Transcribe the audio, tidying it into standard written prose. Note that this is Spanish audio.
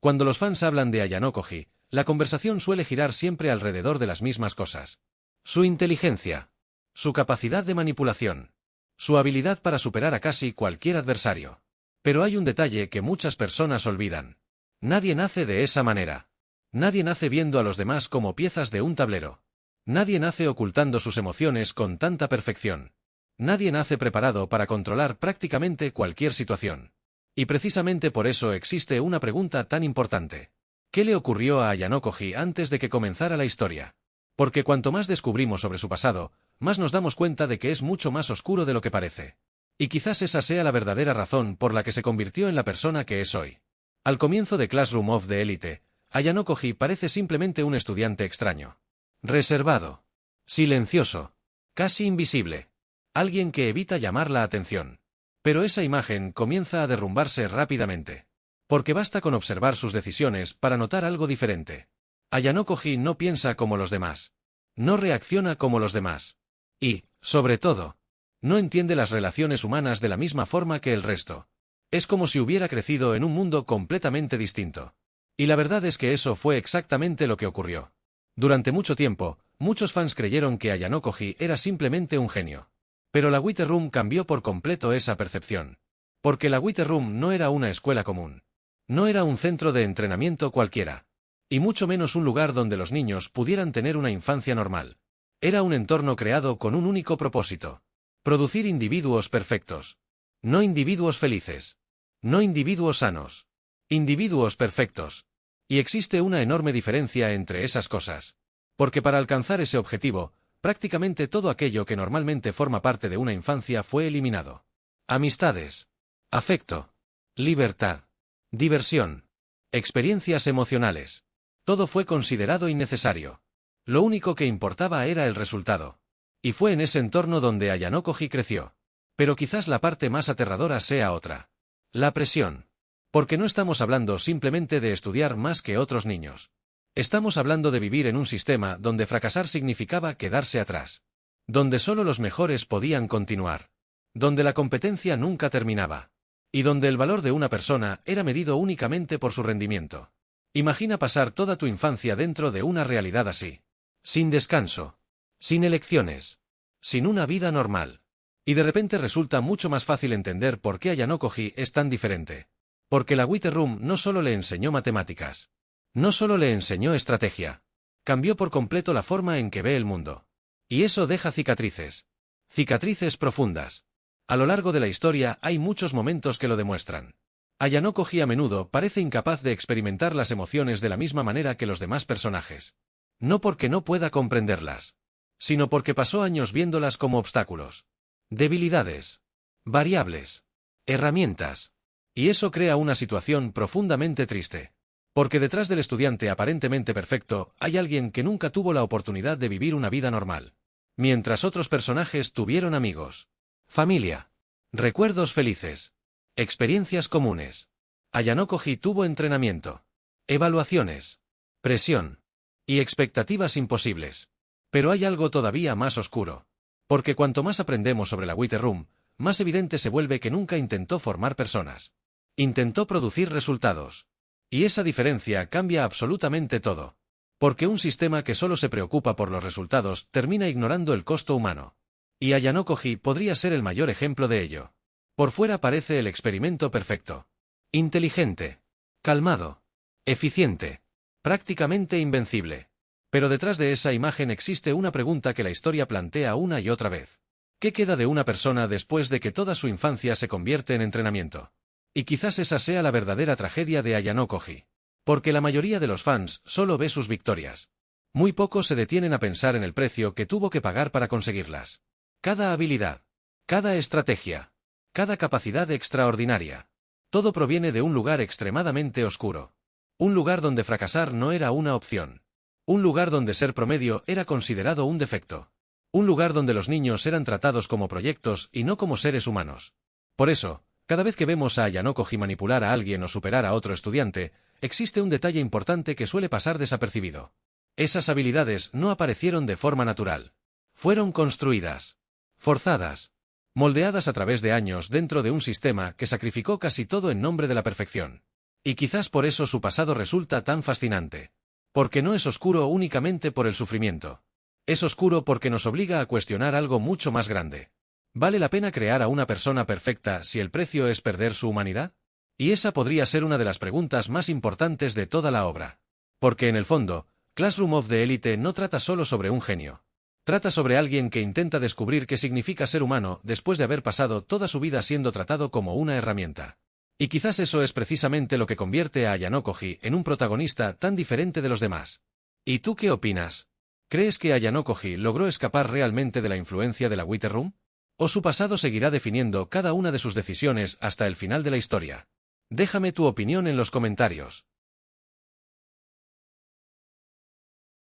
Cuando los fans hablan de Ayano Koji, la conversación suele girar siempre alrededor de las mismas cosas. Su inteligencia, su capacidad de manipulación, su habilidad para superar a casi cualquier adversario. Pero hay un detalle que muchas personas olvidan. Nadie nace de esa manera. Nadie nace viendo a los demás como piezas de un tablero. Nadie nace ocultando sus emociones con tanta perfección. Nadie nace preparado para controlar prácticamente cualquier situación. Y precisamente por eso existe una pregunta tan importante. ¿Qué le ocurrió a Ayano Koji antes de que comenzara la historia? Porque cuanto más descubrimos sobre su pasado, más nos damos cuenta de que es mucho más oscuro de lo que parece. Y quizás esa sea la verdadera razón por la que se convirtió en la persona que es hoy. Al comienzo de Classroom of the Elite, Ayano Koji parece simplemente un estudiante extraño. Reservado. Silencioso. Casi invisible. Alguien que evita llamar la atención. Pero esa imagen comienza a derrumbarse rápidamente. Porque basta con observar sus decisiones para notar algo diferente. Ayano Koji no piensa como los demás. No reacciona como los demás. Y, sobre todo, no entiende las relaciones humanas de la misma forma que el resto. Es como si hubiera crecido en un mundo completamente distinto. Y la verdad es que eso fue exactamente lo que ocurrió. Durante mucho tiempo, muchos fans creyeron que Ayano Koji era simplemente un genio. Pero la Wonder Room cambió por completo esa percepción. Porque la Wonder Room no era una escuela común. No era un centro de entrenamiento cualquiera. Y mucho menos un lugar donde los niños pudieran tener una infancia normal. Era un entorno creado con un único propósito. Producir individuos perfectos. No individuos felices. No individuos sanos. Individuos perfectos. Y existe una enorme diferencia entre esas cosas. Porque para alcanzar ese objetivo, prácticamente todo aquello que normalmente forma parte de una infancia fue eliminado. Amistades. Afecto. Libertad. Diversión. Experiencias emocionales. Todo fue considerado innecesario. Lo único que importaba era el resultado. Y fue en ese entorno donde Ayano Koji creció. Pero quizás la parte más aterradora sea otra. La presión. Porque no estamos hablando simplemente de estudiar más que otros niños. Estamos hablando de vivir en un sistema donde fracasar significaba quedarse atrás. Donde solo los mejores podían continuar. Donde la competencia nunca terminaba. Y donde el valor de una persona era medido únicamente por su rendimiento. Imagina pasar toda tu infancia dentro de una realidad así. Sin descanso. Sin elecciones. Sin una vida normal. Y de repente resulta mucho más fácil entender por qué Ayano Koji es tan diferente. Porque la Wonder Room no solo le enseñó matemáticas. No solo le enseñó estrategia. Cambió por completo la forma en que ve el mundo. Y eso deja cicatrices. Cicatrices profundas. A lo largo de la historia hay muchos momentos que lo demuestran. Ayano Koji a menudo parece incapaz de experimentar las emociones de la misma manera que los demás personajes. No porque no pueda comprenderlas, sino porque pasó años viéndolas como obstáculos. Debilidades. Variables. Herramientas. Y eso crea una situación profundamente triste. Porque detrás del estudiante aparentemente perfecto hay alguien que nunca tuvo la oportunidad de vivir una vida normal. Mientras otros personajes tuvieron amigos. Familia. Recuerdos felices. Experiencias comunes. Ayano Koji tuvo entrenamiento. Evaluaciones. Presión. Y expectativas imposibles. Pero hay algo todavía más oscuro. Porque cuanto más aprendemos sobre la Wonder Room, más evidente se vuelve que nunca intentó formar personas. Intentó producir resultados. Y esa diferencia cambia absolutamente todo. Porque un sistema que solo se preocupa por los resultados termina ignorando el costo humano. Y Ayano Koji podría ser el mayor ejemplo de ello. Por fuera parece el experimento perfecto. Inteligente. Calmado. Eficiente. Prácticamente invencible. Pero detrás de esa imagen existe una pregunta que la historia plantea una y otra vez. ¿Qué queda de una persona después de que toda su infancia se convierte en entrenamiento? Y quizás esa sea la verdadera tragedia de Ayano Koji. Porque la mayoría de los fans solo ve sus victorias. Muy pocos se detienen a pensar en el precio que tuvo que pagar para conseguirlas. Cada habilidad. Cada estrategia. Cada capacidad extraordinaria. Todo proviene de un lugar extremadamente oscuro. Un lugar donde fracasar no era una opción. Un lugar donde ser promedio era considerado un defecto. Un lugar donde los niños eran tratados como proyectos y no como seres humanos. Por eso, cada vez que vemos a Ayano Koji manipular a alguien o superar a otro estudiante, existe un detalle importante que suele pasar desapercibido. Esas habilidades no aparecieron de forma natural. Fueron construidas. Forzadas. Moldeadas a través de años dentro de un sistema que sacrificó casi todo en nombre de la perfección. Y quizás por eso su pasado resulta tan fascinante. Porque no es oscuro únicamente por el sufrimiento. Es oscuro porque nos obliga a cuestionar algo mucho más grande. ¿Vale la pena crear a una persona perfecta si el precio es perder su humanidad? Y esa podría ser una de las preguntas más importantes de toda la obra. Porque en el fondo, Classroom of the Elite no trata solo sobre un genio. Trata sobre alguien que intenta descubrir qué significa ser humano después de haber pasado toda su vida siendo tratado como una herramienta. Y quizás eso es precisamente lo que convierte a Ayano Koji en un protagonista tan diferente de los demás. ¿Y tú qué opinas? ¿Crees que Ayano Koji logró escapar realmente de la influencia de la Wither Room? ¿O su pasado seguirá definiendo cada una de sus decisiones hasta el final de la historia? Déjame tu opinión en los comentarios.